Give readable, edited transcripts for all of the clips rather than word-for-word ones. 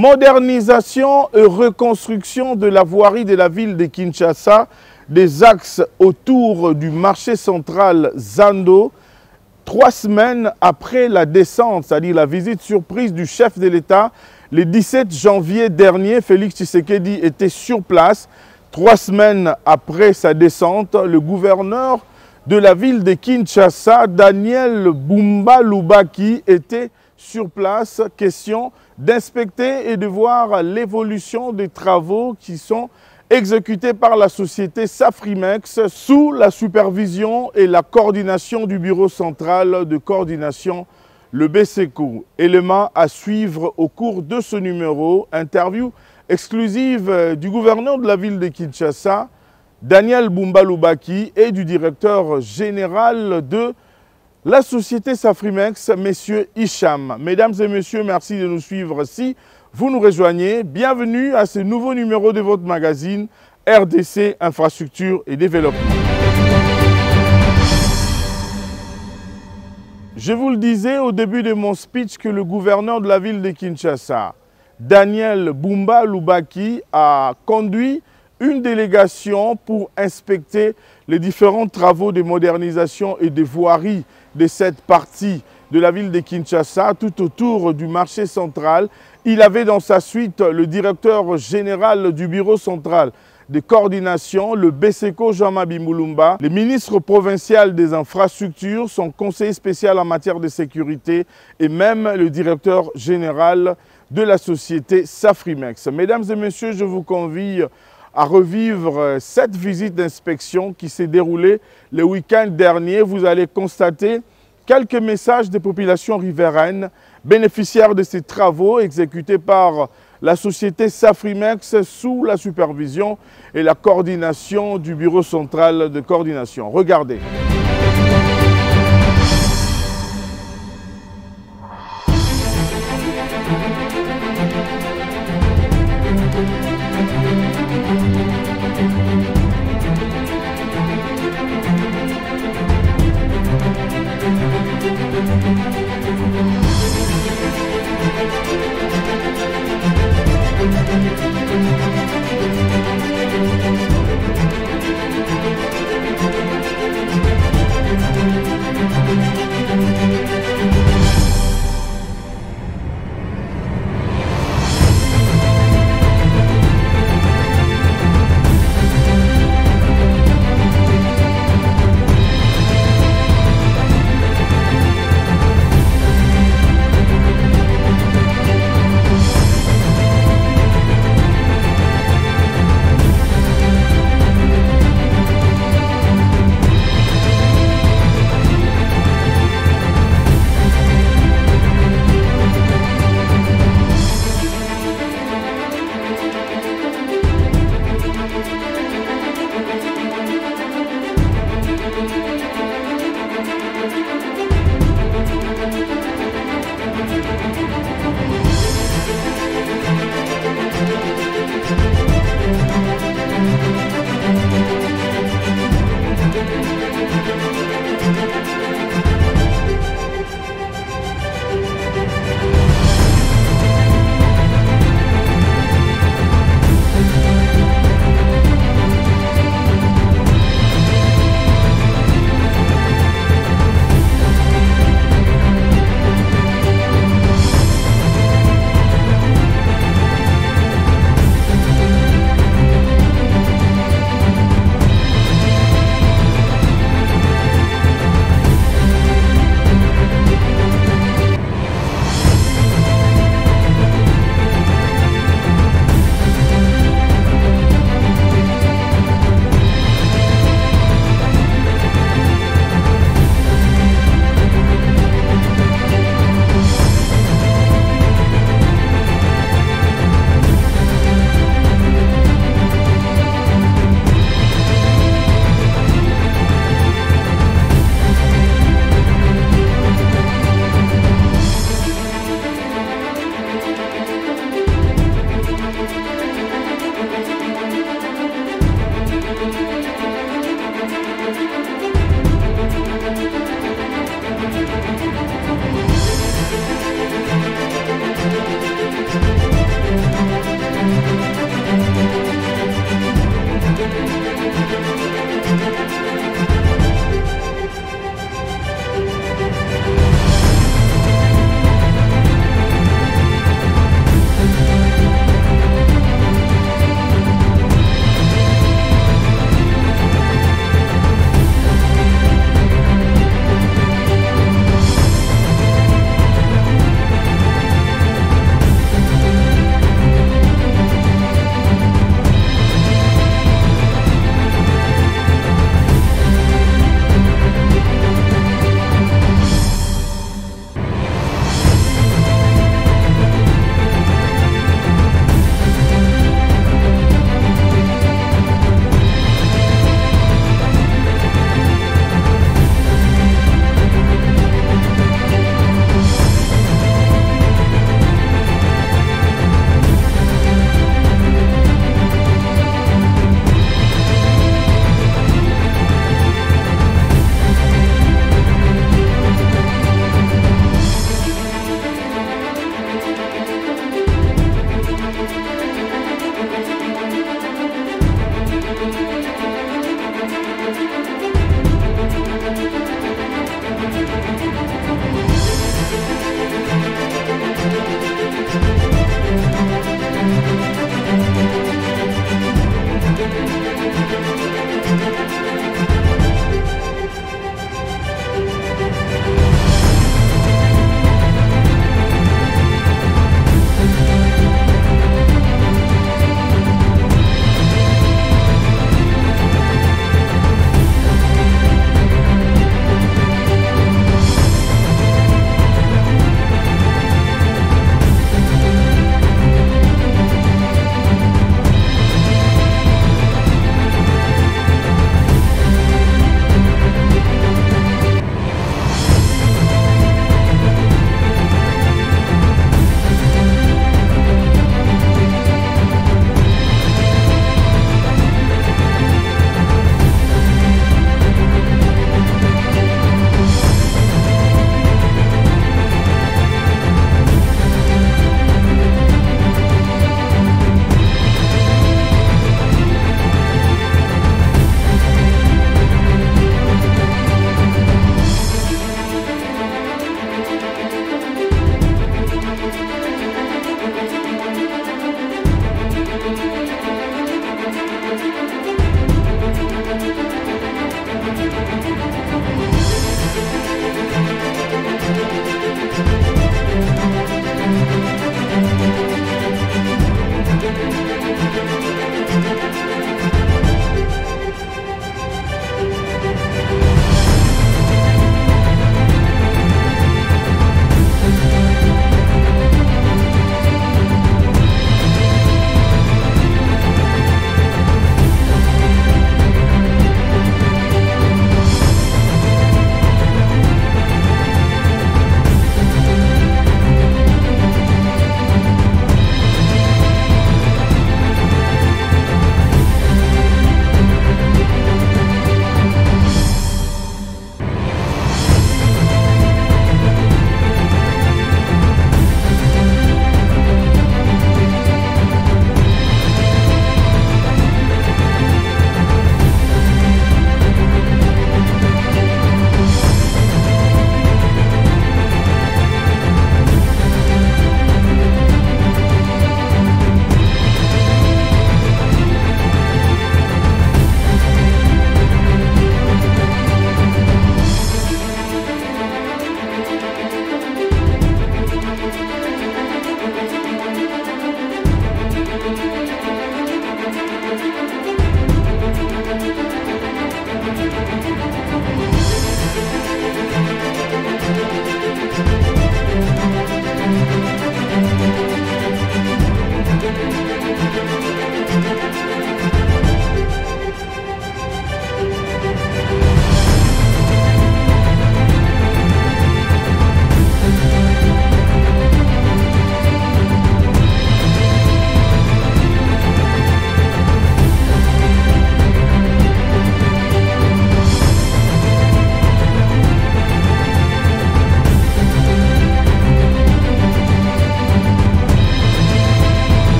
Modernisation et reconstruction de la voirie de la ville de Kinshasa, des axes autour du marché central Zando, 3 semaines après la descente, c'est-à-dire la visite surprise du chef de l'État. Le 17 janvier dernier, Félix Tshisekedi était sur place. 3 semaines après sa descente, le gouverneur de la ville de Kinshasa, Daniel Bumba Lubaki, était sur place. Question d'inspecter et de voir l'évolution des travaux qui sont exécutés par la société Safrimex sous la supervision et la coordination du Bureau central de coordination, le BCCO. Élément à suivre au cours de ce numéro. Interview exclusive du gouverneur de la ville de Kinshasa, Daniel Bumba Lubaki, et du directeur général de la société Safrimex, M. Hicham. Mesdames et messieurs, merci de nous suivre si vous nous rejoignez. Bienvenue à ce nouveau numéro de votre magazine RDC Infrastructure et Développement. Je vous le disais au début de mon speech que le gouverneur de la ville de Kinshasa, Daniel Bumba Lubaki, a conduit une délégation pour inspecter les différents travaux de modernisation et de voirie de cette partie de la ville de Kinshasa, tout autour du marché central. Il avait dans sa suite le directeur général du bureau central de coordination, le BCCO Jean-Mabi Moulumba, le ministre provincial des infrastructures, son conseiller spécial en matière de sécurité et même le directeur général de la société Safrimex. Mesdames et messieurs, je vous convie à revivre cette visite d'inspection qui s'est déroulée le week-end dernier. Vous allez constater quelques messages des populations riveraines bénéficiaires de ces travaux exécutés par la société Safrimex sous la supervision et la coordination du Bureau central de coordination. Regardez.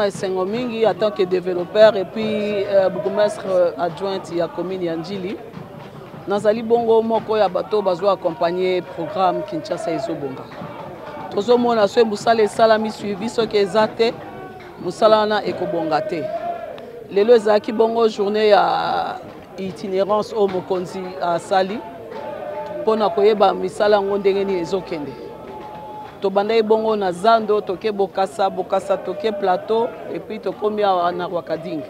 Sengomingi en tant que développeur et puis bourgmestre adjoint de la commune Yandjili. Nazali bongo moko ya bato bazo accompagner programme Kinshasa ezobonga. Tozo mona so musala esalami suivi soki ezate musala na ekobonga te. Lelo ezaki bongo journée ya itinérance au mokonzi asali pona koyeba misala ngo ndenge ni ezokende. Tobanda bongo na Zando toke Bokassa toke Plateau et puis tokomi na Rwakading.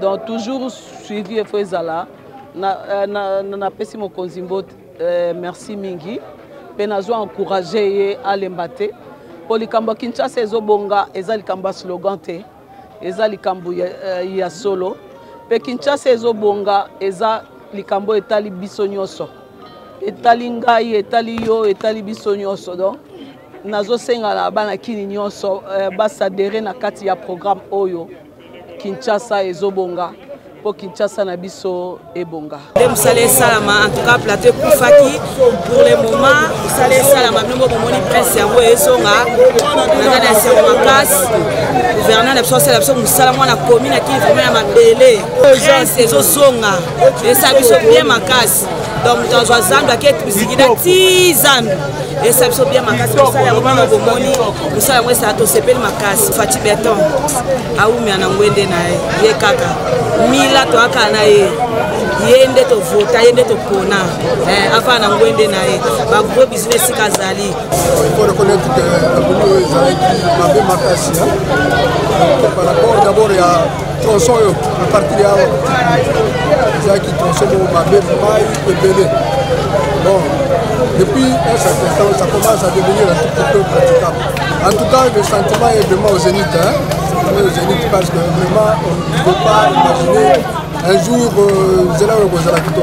Donc toujours suivi efezala na pesi mokonzi mbote merci mingi pe nazo encourager ye alembate pour likambo Kinshasa ezobonga eza likambo slogan te eza likambo ya solo pe Kinshasa ezobonga eza likambo etali biso nyonso etali ngai etali yo etali biso nyonso donc nazo senga la bana kini nyonso basadere na kati ya programme oyo Kinshasa ezobonga pour Kinshasa na biso ebonga. Musale salama en tout cas Plateau Koufaki pour le moment musale salama bino bomoni presse yango ezonga na na se makas gouverneur na biso sala biso musala mwana commune akili vraiment ya mabele presse ezozonga esa biso bien makas donc dans Zando akete bisikida 10 ans et ça biso bien makasi musala yango bomoni musala yango esa to sepeli makasi Fati Beton aumi ana ngwende naye ye kaka mila to akana ye yende to vota yende to pona afa na ngwende naye ba gros business kazali. Il faut reconnaître que la boulot est mabé makasi par rapport d'abord à tronçon à partir de là qui tronçon mabé mai et belé. Bon, depuis un certain temps, ça commence à devenir un tout petit peu praticable. En tout cas, le sentiment est vraiment au zénith. Au zénith parce que vraiment, on ne peut pas imaginer un jour Zéla ou Gozalakito.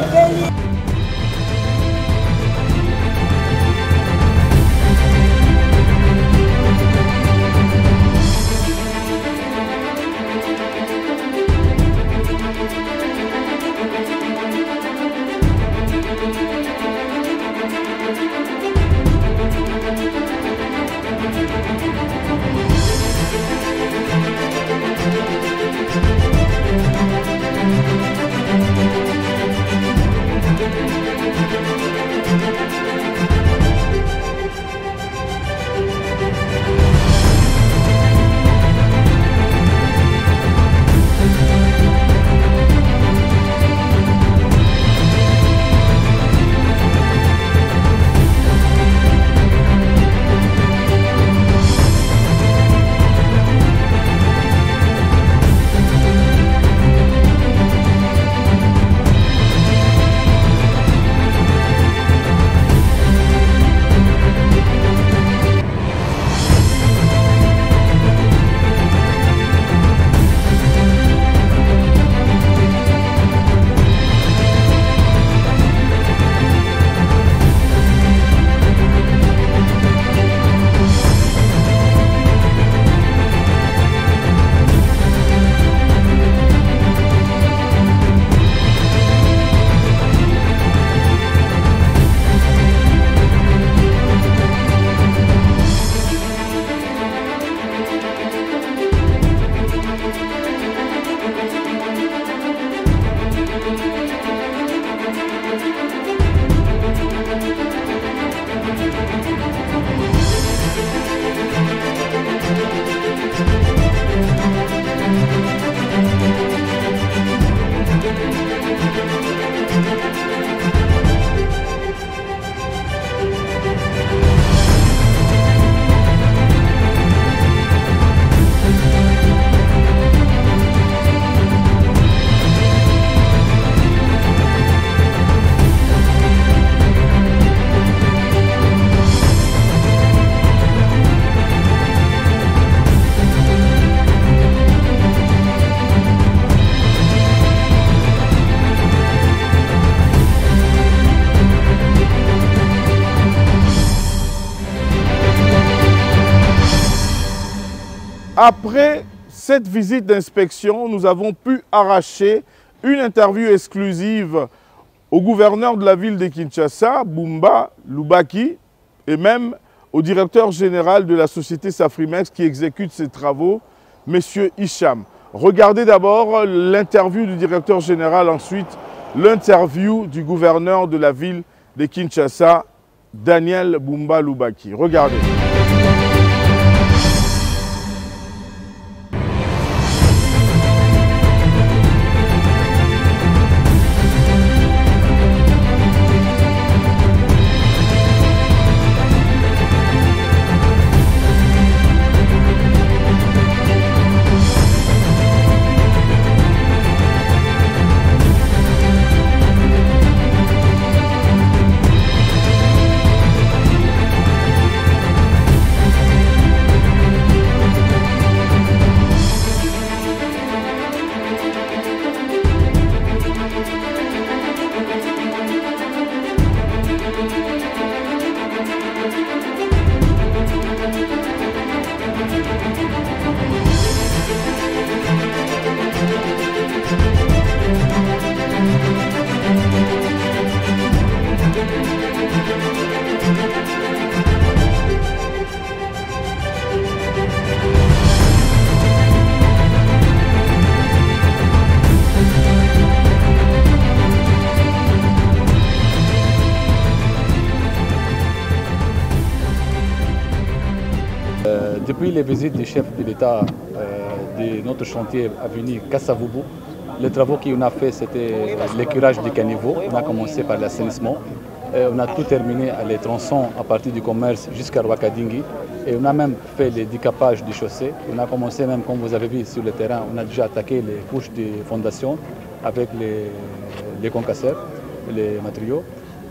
Après cette visite d'inspection, nous avons pu arracher une interview exclusive au gouverneur de la ville de Kinshasa, Bumba Lubaki, et même au directeur général de la société Safrimex qui exécute ces travaux, M. Hicham. Regardez d'abord l'interview du directeur général, ensuite l'interview du gouverneur de la ville de Kinshasa, Daniel Bumba Lubaki. Regardez. Depuis les visites du chef de l'État de notre chantier avenue Kassavubu, les travaux qu'on a fait, c'était l'écurage du caniveau. On a commencé par l'assainissement. On a tout terminé à les tronçons à partir du commerce jusqu'à Rwakadingi. Et on a même fait les décapages du chaussée. On a commencé même, comme vous avez vu sur le terrain, on a déjà attaqué les couches de fondation avec les concasseurs, les matériaux.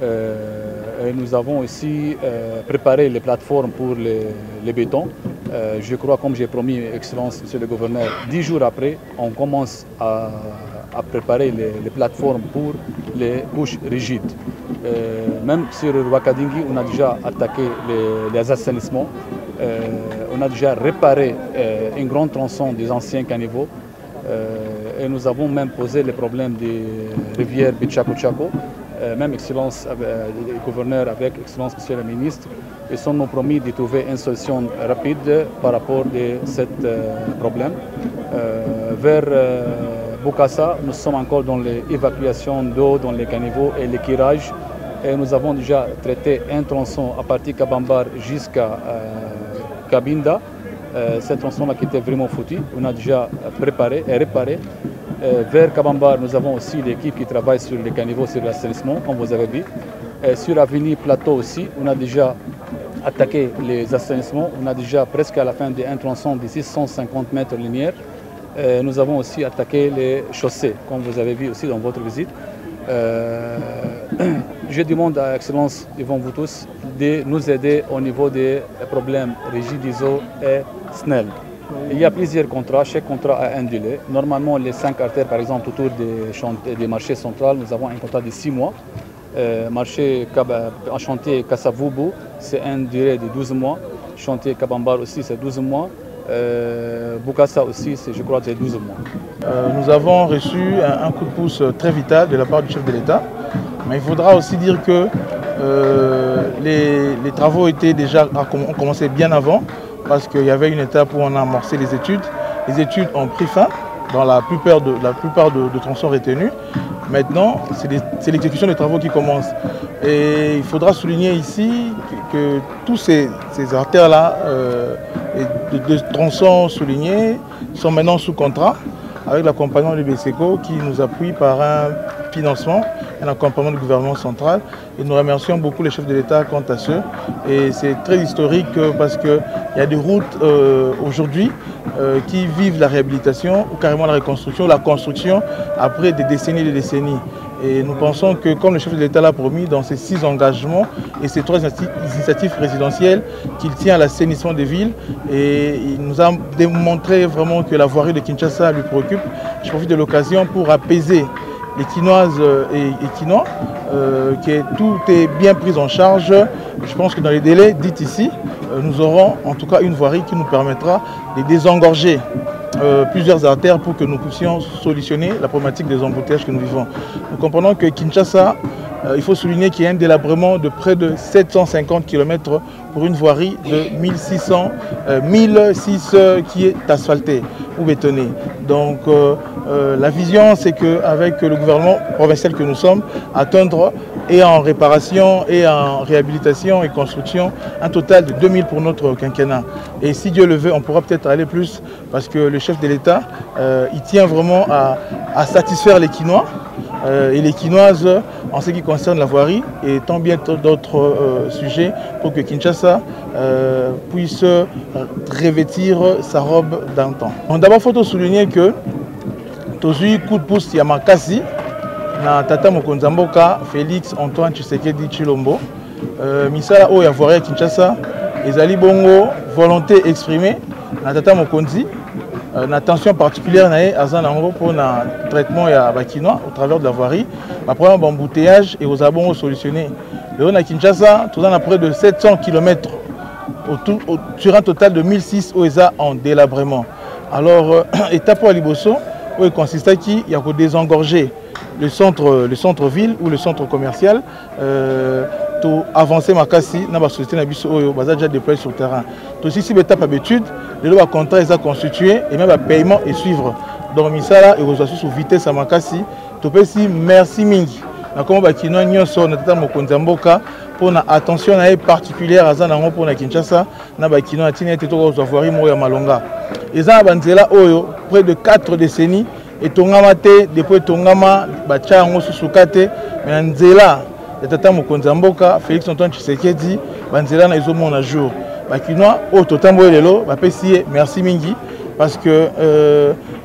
Et nous avons aussi préparé les plateformes pour les bétons. Je crois, comme j'ai promis, Excellence, Monsieur le Gouverneur, 10 jours après, on commence à préparer les plateformes pour les couches rigides. Même sur Rwakadingi, on a déjà attaqué les assainissements. On a déjà réparé un grand tronçon des anciens caniveaux. Et nous avons même posé les problèmes des rivières Bichako-Chako. Même Excellence, le gouverneur avec Excellence, Monsieur le ministre, ils sont nous promis de trouver une solution rapide par rapport à ce problème. Vers Bukassa, nous sommes encore dans l'évacuation d'eau dans les caniveaux et l'équirage. Et nous avons déjà traité un tronçon à partir de Kabambar jusqu'à Kabinda. Ce tronçon-là qui était vraiment foutu, on a déjà préparé et réparé. Vers Kabambar, nous avons aussi l'équipe qui travaille sur les caniveaux, sur l'assainissement, comme vous avez vu. Sur l'avenue Plateau aussi, on a déjà attaqué les assainissements. On a déjà presque à la fin d'un tronçon de 650 mètres linéaires. Nous avons aussi attaqué les chaussées, comme vous avez vu aussi dans votre visite. Je demande à Excellence devant vous tous de nous aider au niveau des problèmes Rigidiso et SNEL. Il y a plusieurs contrats, chaque contrat a un délai. Normalement, les 5 artères, par exemple, autour des marchés centraux, nous avons un contrat de 6 mois. Marché en chantier Kassavubu, c'est un durée de 12 mois. Chantier Kabambar aussi, c'est 12 mois. Bukassa aussi, je crois, c'est 12 mois. Nous avons reçu un coup de pouce très vital de la part du chef de l'État. Mais il faudra aussi dire que les travaux ont commencé bien avant, parce qu'il y avait une étape où on a amorcé les études. Les études ont pris fin dans la plupart de tronçons retenus. Maintenant, c'est l'exécution des travaux qui commence. Et il faudra souligner ici que tous ces artères-là, de tronçons soulignés, sont maintenant sous contrat avec l'accompagnement du BCECO qui nous appuie par un financement, un accompagnement du gouvernement central. Et nous remercions beaucoup les chefs de l'État quant à ce. Et c'est très historique parce qu'il y a des routes aujourd'hui qui vivent la réhabilitation ou carrément la reconstruction, la construction après des décennies et des décennies. Et nous pensons que comme le chef de l'État l'a promis dans ses 6 engagements et ses 3 initiatives présidentielles, qu'il tient à l'assainissement des villes et il nous a démontré vraiment que la voirie de Kinshasa lui préoccupe. Je profite de l'occasion pour apaiser les Quinoises et Quinois, que tout est bien pris en charge. Je pense que dans les délais dits ici, nous aurons en tout cas une voirie qui nous permettra de désengorger plusieurs artères pour que nous puissions solutionner la problématique des embouteillages que nous vivons. Nous comprenons que Kinshasa, il faut souligner qu'il y a un délabrement de près de 750 km pour une voirie de 1006 qui est asphaltée ou bétonnée. Donc la vision, c'est qu'avec le gouvernement provincial que nous sommes, atteindre et en réparation et en réhabilitation et construction un total de 2000 pour notre quinquennat. Et si Dieu le veut, on pourra peut-être aller plus parce que le chef de l'État, il tient vraiment à satisfaire les Quinois et les Quinoises en ce qui concerne la voirie et tant bien d'autres sujets pour que Kinshasa puisse revêtir sa robe d'antan. D'abord, il faut souligner que Tozui coup de pouce Yamakasi na tata mokonzi mboka Félix Antoine Tshisekedi Tshilombo misala oyo ya voirie Kinshasa ezali bongo volonté exprimée na tata mokonzi na attention particulière na ye aza nango pour na traitement ya bakinois au travers de la voirie ba problème d'embouteillage et aux abongo solutionné le na Kinshasa tout en près de 700 km sur un total de 1006 OESA en délabrement. Alors étape pour Liboso où il consiste à qui il y a que désengorger le centre-ville ou le centre commercial pour avancer Makasi dans la société Nabiso Oyo, déjà déployé sur le terrain. Tout aussi, si l'étape d'habitude, le contrat est constitué et même le paiement est suivre. Donc, Misala et vous associez sous vitesse à Makasi. Tout aussi, merci Mingi. Comme Bakino Nyoso, Natata Mokonzamboka, pour une attention particulière à Zanango pour la Kinshasa, na Bakino Atine Teto Zavoiri Moya Malonga. Et ça, Banzela Oyo, près de 4 décennies. Et Tongama te, depuis Tongama, Bacha Ango Susukate, mais Nzela, le Tata Mokonzamboka, Félix Antoine Tshisekedi, Banzela na Izomo na jour. Bakinois, au Totambo Lelo, Bapesiye, merci Mingi, parce que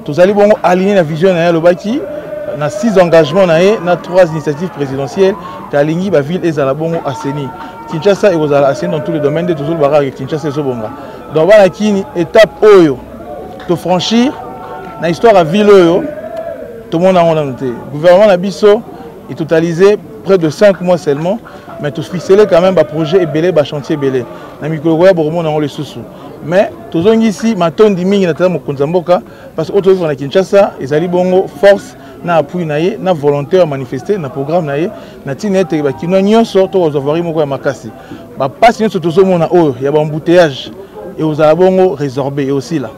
tous allez bon aligner la vision na Lobaki, na 6 engagements na 3 initiatives présidentielles, Kalingi, la ville et Zalabongo Asseni. Kinshasa et Ozala Asseni dans tous les domaines de Touzou Bara et Kinshasa et Zobonga. Donc voilà une étape Oyo, de franchir. Dans l'histoire à ville, tout le monde a noté. Le gouvernement Nabiso est totalisé près de 5 mois seulement, mais tout ficelé quand même, un projet est belé, un chantier belé. Dans le Micro-Goya, tout le monde a les sous. Mais tout le monde ici, maintenant, dit mingi na Mokonzamboka, parce que autour de Kinshasa, ils ont bongo force, na appui naie, na volonté à manifester, na programme naie, na tinete ba kino nyonso to ozavari moko ya makasi. Ba passe nyonso to zomona oyo, ya ba embouteillage et aux abongo résorbé aussi là.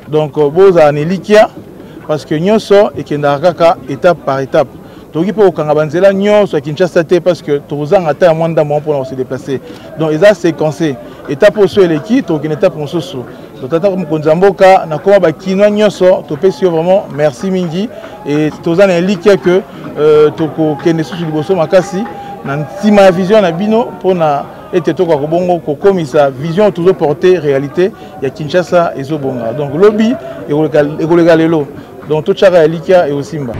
Donc, vous avez likia parce que nous sommes étape par étape. Donc, il faut que nous soyons Kinshasa parce que nous avons un moins d'un mois pour se déplacer. Donc, ils ont séquencé. Étape pour ceux qui sont une étape pour ceux qui sont. Donc, nous avons vraiment merci Mingi. Et nous avons un likia que nous avons ma vision pour et Tetoko Kobongo Kokomisa vision toujours portée réalité il y a Kinshasa et Zobonga donc lobby et Golegalelo donc tout Chara Likia et Osimba.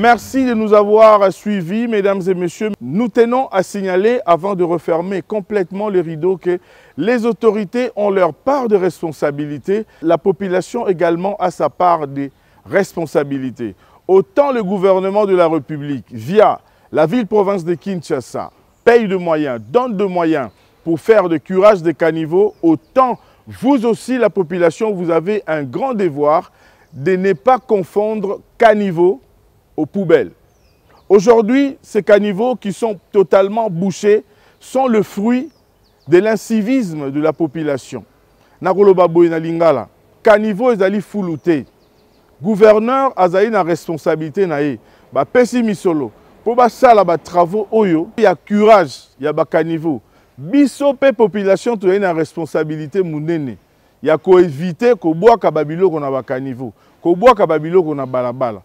Merci de nous avoir suivis, mesdames et messieurs. Nous tenons à signaler, avant de refermer complètement les rideaux, que les autorités ont leur part de responsabilité. La population également a sa part de responsabilité. Autant le gouvernement de la République, via la ville-province de Kinshasa, paye de moyens, donne de moyens pour faire de curage des caniveaux, autant vous aussi, la population, vous avez un grand devoir de ne pas confondre caniveaux aux poubelles. Aujourd'hui, ces caniveaux qui sont totalement bouchés sont le fruit de l'incivisme de la population. Nakoloba boy na lingala, caniveau ezali fuluté. Gouverneur azali na responsabilité na ye. Ba pesi misolo. Po ba sala ba travaux oyo, ya curage, ya ba caniveau. Biso pe population to na responsabilité munene. Ya ko éviter ko boaka babiloko na ba caniveau, ko boaka babiloko na balabala.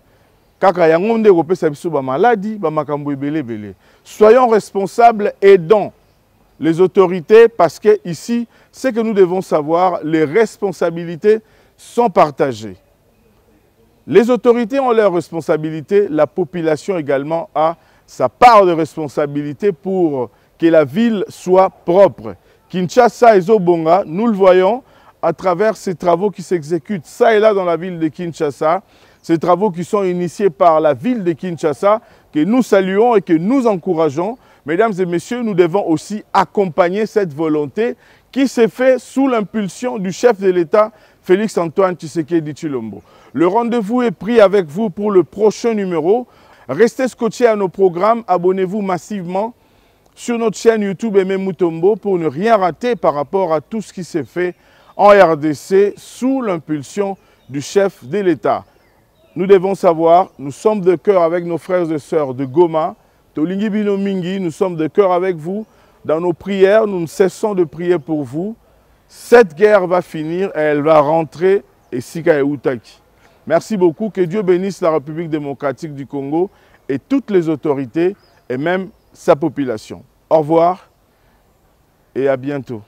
Kaka yango nde ko pesa biso ba maladie, ba makambo ebele. Soyons responsables, aidons les autorités parce que ici, ce que nous devons savoir, les responsabilités sont partagées. Les autorités ont leurs responsabilités, la population également a sa part de responsabilité pour que la ville soit propre. Kinshasa et Zobonga, nous le voyons à travers ces travaux qui s'exécutent ça et là dans la ville de Kinshasa, ces travaux qui sont initiés par la ville de Kinshasa, que nous saluons et que nous encourageons. Mesdames et messieurs, nous devons aussi accompagner cette volonté qui s'est faite sous l'impulsion du chef de l'État, Félix-Antoine Tshisekedi Tshilombo. Le rendez-vous est pris avec vous pour le prochain numéro. Restez scotchés à nos programmes, abonnez-vous massivement sur notre chaîne YouTube Aimé Mutombo pour ne rien rater par rapport à tout ce qui s'est fait en RDC sous l'impulsion du chef de l'État. Nous devons savoir, nous sommes de cœur avec nos frères et sœurs de Goma, Tolingi Bino Mingi, nous sommes de cœur avec vous. Dans nos prières, nous ne cessons de prier pour vous. Cette guerre va finir et elle va rentrer et Sika et Outaki. Merci beaucoup, que Dieu bénisse la République démocratique du Congo et toutes les autorités et même sa population. Au revoir et à bientôt.